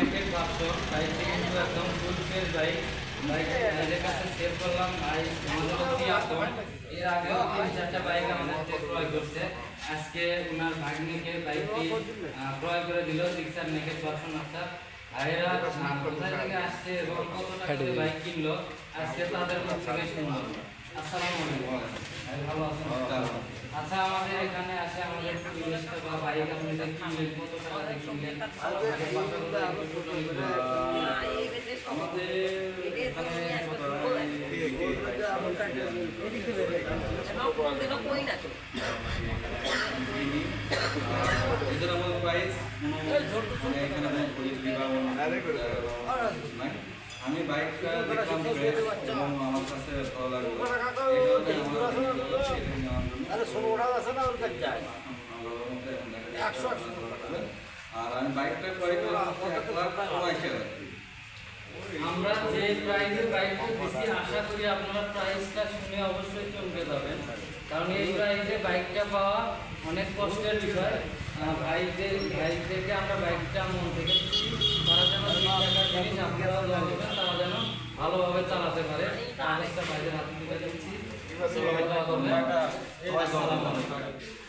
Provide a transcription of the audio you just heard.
Naked version. বাইকটি কিন্তু একদম ফুল ফ্রেশ বাইক। বাইকের কাছে সেভ করলাম ভাই আমাদের অতি আপন। এর আগেও 3-4টা বাইক আমাদের থেকে ক্রয় করছে। আজকে ওনার ভাগ্নিকে বাইকটি ক্রয় করে দিল সিক্সার নেকেট ভার্সন। আচ্ছা ভাইরা কোথায় থেকে আসছে এবং কত টাকা দিয়ে বাইক কিনলো আজকে তাদের মুখ থেকে শুনলাম। আসসালামু আলাইকুম ভাই, ভালো আছেন? আচ্ছা আমাদের এখানে আসে আমাদের পরিবেশটা বা বাইক আপনাদের কিনলেন কত টাকা দিয়ে কিনলেন আমাদের আমি বাইকটা দেখলাম এবং আমার কাছে ভালো লাগলো। আর আমি বাইকটা ক্রয় করলাম 1,80,000। আমরা যে প্রাইসে বাইকটা বেশি আশা করি আপনারা প্রাইসটা শুনে অবশ্যই চমকে যাবেন, কারণ এই প্রাইসে বাইকটা পাওয়া অনেক কষ্টের বিষয়। ভাইদেরকে আমরা বাইকটা মন থেকে তারা যেন 2 টাকার জিনিস আপনারাও জানবেন, তারা যেন ভালোভাবে চালাতে পারে। কাগজটা বাইরের হাতে তুলে দিচ্ছি। আসসালামু আলাইকুম।